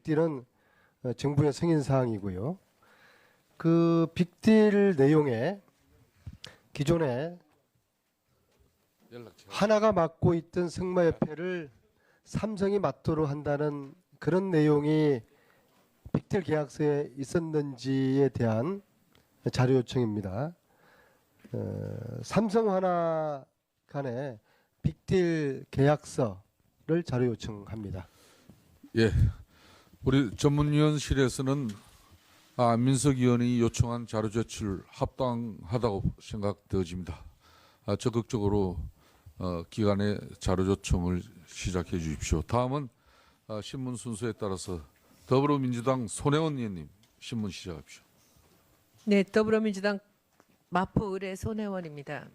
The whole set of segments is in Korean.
빅딜은 정부의 승인 사항이고요. 그 빅딜 내용에 기존에 하나가 맡고 있던 승마협회를 삼성이 맡도록 한다는 그런 내용이 빅딜 계약서에 있었는지에 대한 자료 요청입니다. 삼성 하나 간의 빅딜 계약서를 자료 요청합니다. 예, 우리 전문위원실에서는 안민석 의원이 요청한 자료 제출 합당하다고 생각되어집니다. 적극적으로 기관의 자료 요청을 시작해 주십시오. 다음은 신문 순서에 따라서 더불어민주당 손혜원 의원님 신문 시작합시오. 네, 더불어민주당 마포 의뢰 손혜원입니다.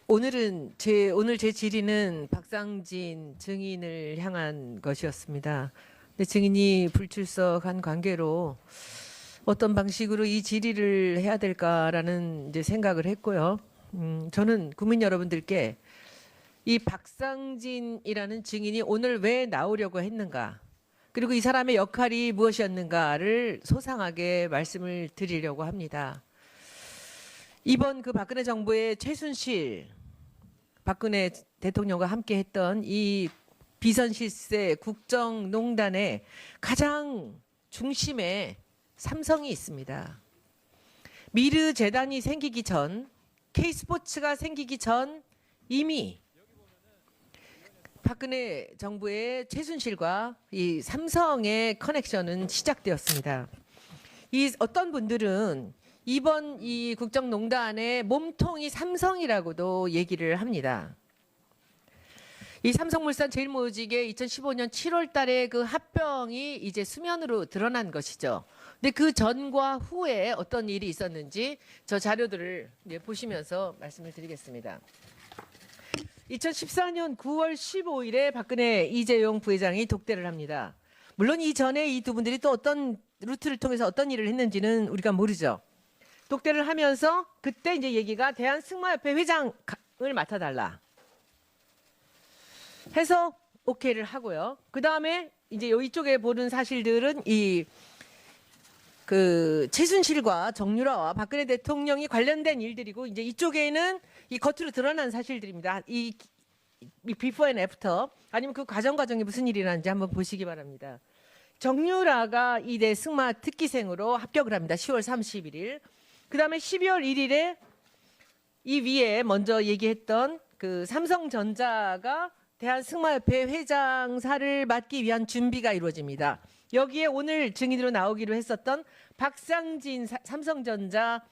오늘 제 질의는 박상진 증인을 향한 것이었습니다. 근데 증인이 불출석한 관계로 어떤 방식으로 이 질의를 해야 될까라는 이제 생각을 했고요. 저는 국민 여러분들께 이 박상진이라는 증인이 오늘 왜 나오려고 했는가, 그리고 이 사람의 역할이 무엇이었는가를 소상하게 말씀을 드리려고 합니다. 이번 그 박근혜 정부의 최순실, 박근혜 대통령과 함께 했던 이 비선실세 국정농단의 가장 중심에 삼성이 있습니다. 미르재단이 생기기 전, K스포츠가 생기기 전 이미 박근혜 정부의 최순실과 이 삼성의 커넥션은 시작되었습니다. 이 어떤 분들은 이번 이 국정농단의 몸통이 삼성이라고도 얘기를 합니다. 이 삼성물산 제일모직의 2015년 7월 달에 그 합병이 이제 수면으로 드러난 것이죠. 근데 그 전과 후에 어떤 일이 있었는지 저 자료들을 보시면서 말씀을 드리겠습니다. 2014년 9월 15일에 박근혜 이재용 부회장이 독대를 합니다. 물론 이전에 이 두 분들이 또 어떤 루트를 통해서 어떤 일을 했는지는 우리가 모르죠. 독대를 하면서 그때 이제 얘기가 대한승마협회 회장을 맡아달라 해서 오케이를 하고요. 그 다음에 이제 이쪽에 보는 사실들은 그 최순실과 정유라와 박근혜 대통령이 관련된 일들이고, 이제 이쪽에는 이 겉으로 드러난 사실들입니다. 이 비포 앤 애프터, 아니면 그 과정이 무슨 일이 일어났는지 한번 보시기 바랍니다. 정유라가 이대 승마 특기생으로 합격을 합니다. 10월 31일. 그 다음에 12월 1일에 이 위에 먼저 얘기했던 그 삼성전자가 대한승마협회 회장사를 맡기 위한 준비가 이루어집니다. 여기에 오늘 증인으로 나오기로 했었던 박상진 삼성전자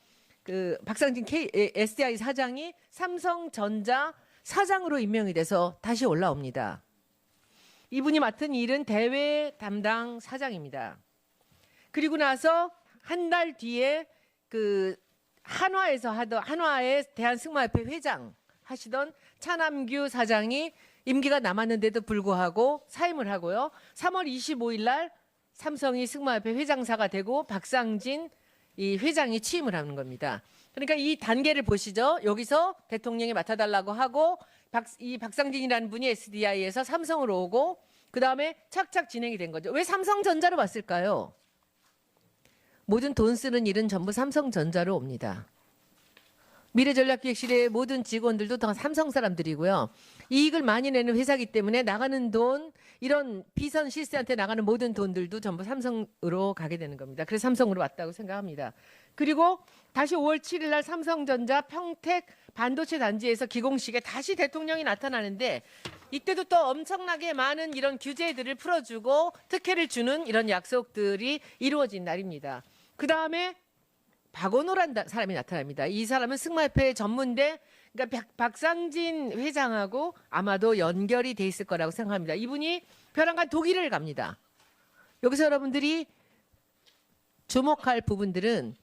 박상진 SDI 사장이 삼성전자 사장으로 임명이 돼서 다시 올라옵니다. 이분이 맡은 일은 대외 담당 사장입니다. 그리고 나서 한 달 뒤에 그 한화의 대한승마협회 회장 하시던 차남규 사장이 임기가 남았는데도 불구하고 사임을 하고요. 3월 25일 날 삼성이 승마협회 회장사가 되고 박상진 이 회장이 취임을 하는 겁니다. 그러니까 이 단계를 보시죠. 여기서 대통령이 맡아달라고 하고 이 박상진이라는 분이 SDI에서 삼성으로 오고, 그 다음에 착착 진행이 된 거죠. 왜 삼성전자로 왔을까요? 모든 돈 쓰는 일은 전부 삼성전자로 옵니다. 미래전략기획실의 모든 직원들도 다 삼성 사람들이고요. 이익을 많이 내는 회사이기 때문에 나가는 돈, 이런 비선 실세한테 나가는 모든 돈들도 전부 삼성으로 가게 되는 겁니다. 그래서 삼성으로 왔다고 생각합니다. 그리고 다시 5월 7일 날 삼성전자 평택 반도체 단지에서 기공식에 다시 대통령이 나타나는데, 이때도 또 엄청나게 많은 이런 규제들을 풀어주고 특혜를 주는 이런 약속들이 이루어진 날입니다. 그 다음에 박원호라는 사람이 나타납니다. 이 사람은 승마협회 전문대, 그러니까 박상진 회장하고 아마도 연결이 돼 있을 거라고 생각합니다. 이분이 벼랑간 독일을 갑니다. 여기서 여러분들이 주목할 부분들은,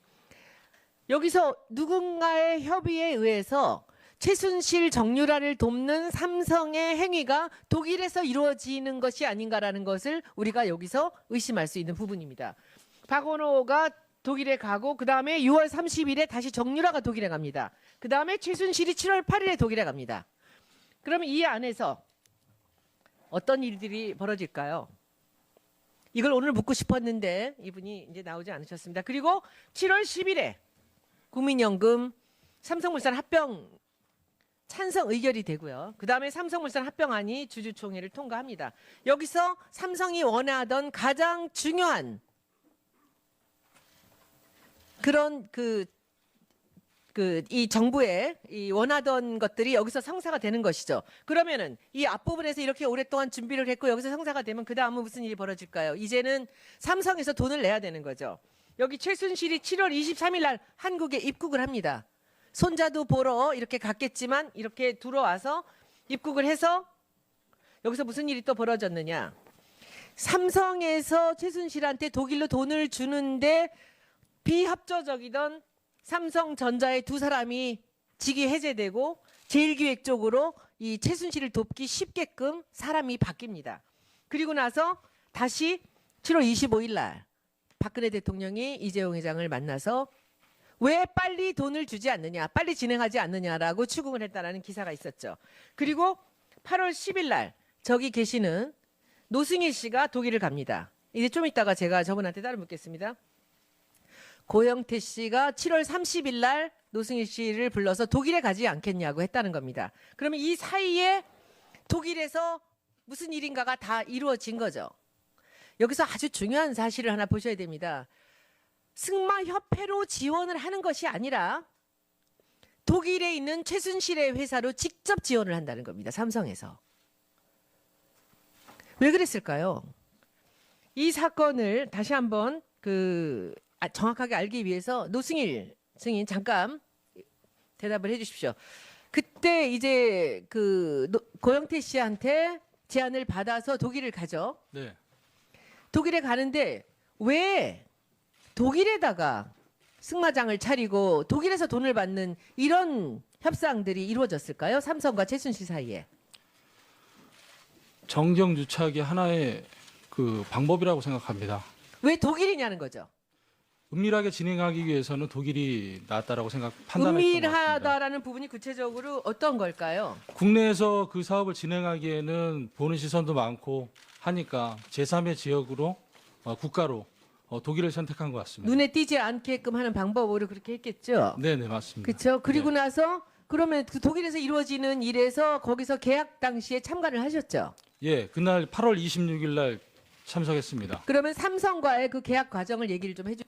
여기서 누군가의 협의에 의해서 최순실 정유라를 돕는 삼성의 행위가 독일에서 이루어지는 것이 아닌가라는 것을 우리가 여기서 의심할 수 있는 부분입니다. 박원호가 독일에 가고, 그 다음에 6월 30일에 다시 정유라가 독일에 갑니다. 그 다음에 최순실이 7월 8일에 독일에 갑니다. 그러면 이 안에서 어떤 일들이 벌어질까요? 이걸 오늘 묻고 싶었는데 이분이 이제 나오지 않으셨습니다. 그리고 7월 10일에 국민연금 삼성물산 합병 찬성 의결이 되고요. 그 다음에 삼성물산 합병안이 주주총회를 통과합니다. 여기서 삼성이 원하던 가장 중요한 그런 이 정부의 이 원하던 것들이 여기서 성사가 되는 것이죠. 그러면은 이 앞부분에서 이렇게 오랫동안 준비를 했고 여기서 성사가 되면 그 다음은 무슨 일이 벌어질까요? 이제는 삼성에서 돈을 내야 되는 거죠. 여기 최순실이 7월 23일 날 한국에 입국을 합니다. 손자도 보러 이렇게 갔겠지만 이렇게 들어와서 입국을 해서 여기서 무슨 일이 또 벌어졌느냐. 삼성에서 최순실한테 독일로 돈을 주는데 비합조적이던 삼성전자의 두 사람이 직위 해제되고 제1기획 쪽으로 이 최순실을 돕기 쉽게끔 사람이 바뀝니다. 그리고 나서 다시 7월 25일 날 박근혜 대통령이 이재용 회장을 만나서 왜 빨리 돈을 주지 않느냐, 빨리 진행하지 않느냐라고 추궁을 했다는 기사가 있었죠. 그리고 8월 10일 날 저기 계시는 노승일 씨가 독일을 갑니다. 이제 좀 이따가 제가 저분한테 따로 묻겠습니다. 고영태 씨가 7월 30일 날 노승일 씨를 불러서 독일에 가지 않겠냐고 했다는 겁니다. 그러면 이 사이에 독일에서 무슨 일인가가 다 이루어진 거죠. 여기서 아주 중요한 사실을 하나 보셔야 됩니다. 승마협회로 지원을 하는 것이 아니라 독일에 있는 최순실의 회사로 직접 지원을 한다는 겁니다. 삼성에서. 왜 그랬을까요? 이 사건을 다시 한번 정확하게 알기 위해서 노승일 증인 잠깐 대답을 해주십시오. 그때 이제 고영태 씨한테 제안을 받아서 독일을 가죠. 네. 독일에 가는데 왜 독일에다가 승마장을 차리고 독일에서 돈을 받는 이런 협상들이 이루어졌을까요? 삼성과 최순실 사이에. 정경유착이 하나의 방법이라고 생각합니다. 왜 독일이냐는 거죠. 은밀하게 진행하기 위해서는 독일이 낫다라고 판단했던 것 같습니다. 은밀하다라는 부분이 구체적으로 어떤 걸까요? 국내에서 그 사업을 진행하기에는 보는 시선도 많고 하니까 제3의 지역으로 국가로 독일을 선택한 것 같습니다. 눈에 띄지 않게끔 하는 방법으로 그렇게 했겠죠. 네네 맞습니다. 그렇죠. 그리고 네. 나서 그러면 독일에서 이루어지는 일에서 거기서 계약 당시에 참가를 하셨죠. 예, 그날 8월 26일 날 참석했습니다. 그러면 삼성과의 그 계약 과정을 얘기를 좀 해주.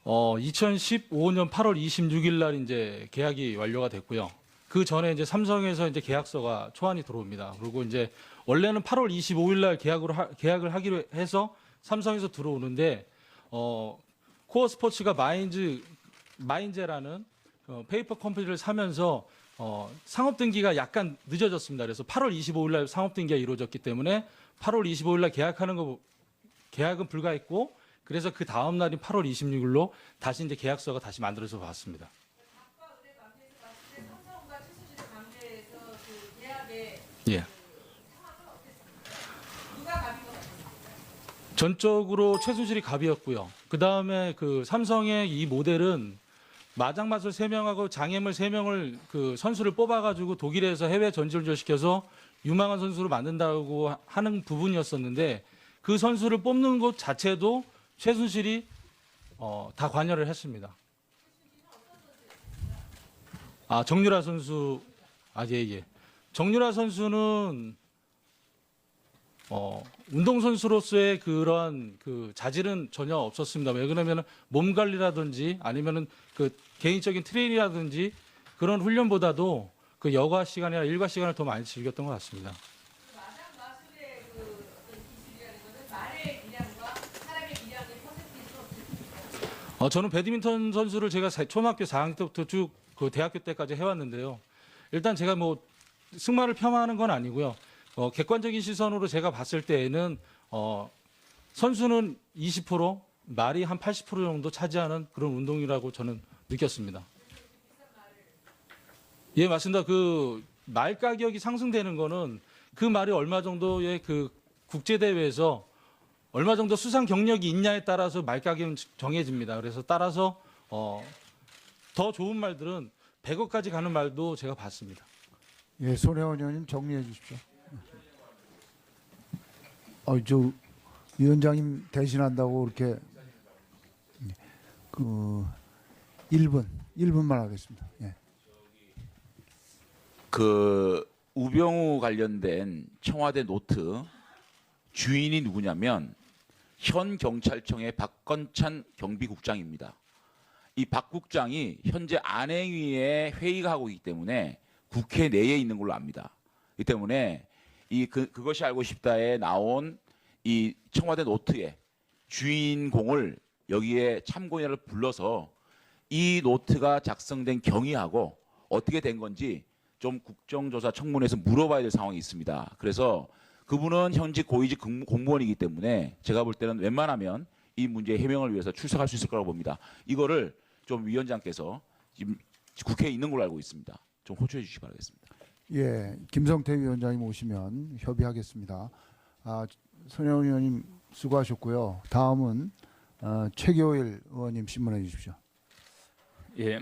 2015년 8월 26일 날 이제 계약이 완료가 됐고요. 그 전에 이제 삼성에서 이제 계약서가 초안이 들어옵니다. 그리고 이제 원래는 8월 25일 날 계약을 하기로 해서 삼성에서 들어오는데 코어 스포츠가 마인제라는 페이퍼 컴퍼니를 사면서 상업 등기가 약간 늦어졌습니다. 그래서 8월 25일 날 상업 등기가 이루어졌기 때문에 8월 25일 날 계약은 불가했고 그래서 그 다음 날인 8월 26일로 다시 이제 계약서가 다시 만들어서 왔습니다. 예. 전적으로 최순실이 갑이었고요. 그 다음에 삼성의 이 모델은 마장마술 3명하고 장애물 3명을 선수를 뽑아가지고 독일에서 해외 전지훈련 시켜서 유망한 선수로 만든다고 하는 부분이었었는데 그 선수를 뽑는 것 자체도 최순실이 다 관여를 했습니다. 정유라 선수, 예. 정유라 선수는 운동선수로서의 그런 자질은 전혀 없었습니다. 왜 그러면 몸 관리라든지 아니면은 개인적인 트레이닝이라든지 그런 훈련보다도 여가 시간이나 일과 시간을 더 많이 즐겼던 것 같습니다. 마술의 어떤 기술이라는 것은 말의 기량과 사람의 기량을 퍼센티지로. 저는 배드민턴 선수를 제가 초등학교 4학년 때부터 쭉 대학교 때까지 해왔는데요. 일단 제가 승마를 폄하하는 건 아니고요. 객관적인 시선으로 제가 봤을 때에는 선수는 20%, 말이 한 80% 정도 차지하는 그런 운동이라고 저는 느꼈습니다. 예, 맞습니다. 말 가격이 상승되는 거는 그 말이 얼마 정도의 국제 대회에서 얼마 정도 수상 경력이 있냐에 따라서 말 가격은 정해집니다. 그래서 따라서 더 좋은 말들은 100억까지 가는 말도 제가 봤습니다. 예, 손혜원 의원님 정리해 주십시오. 저 위원장님 대신한다고 이렇게 그 1분만 하겠습니다. 예. 그 우병우 관련된 청와대 노트 주인이 누구냐면 현 경찰청의 박건찬 경비국장입니다. 이 박 국장이 현재 안행위에 회의가 하고 있기 때문에 국회 내에 있는 걸로 압니다. 이 때문에 그것이 알고 싶다에 나온 이 청와대 노트의 주인공을 여기에 참고인을 불러서 이 노트가 작성된 경위하고 어떻게 된 건지 좀 국정조사 청문회에서 물어봐야 될 상황이 있습니다. 그래서 그분은 현직 고위직 공무원이기 때문에 제가 볼 때는 웬만하면 이 문제의 해명을 위해서 출석할 수 있을 거라고 봅니다. 이거를 좀 위원장께서 지금 국회에 있는 걸로 알고 있습니다. 좀 호소해 주시기 바라겠습니다. 예, 김성태 위원장님 오시면 협의하겠습니다. 손혜원 의원님 수고하셨고요. 다음은 최교일 의원님 신문해 주십시오. 예,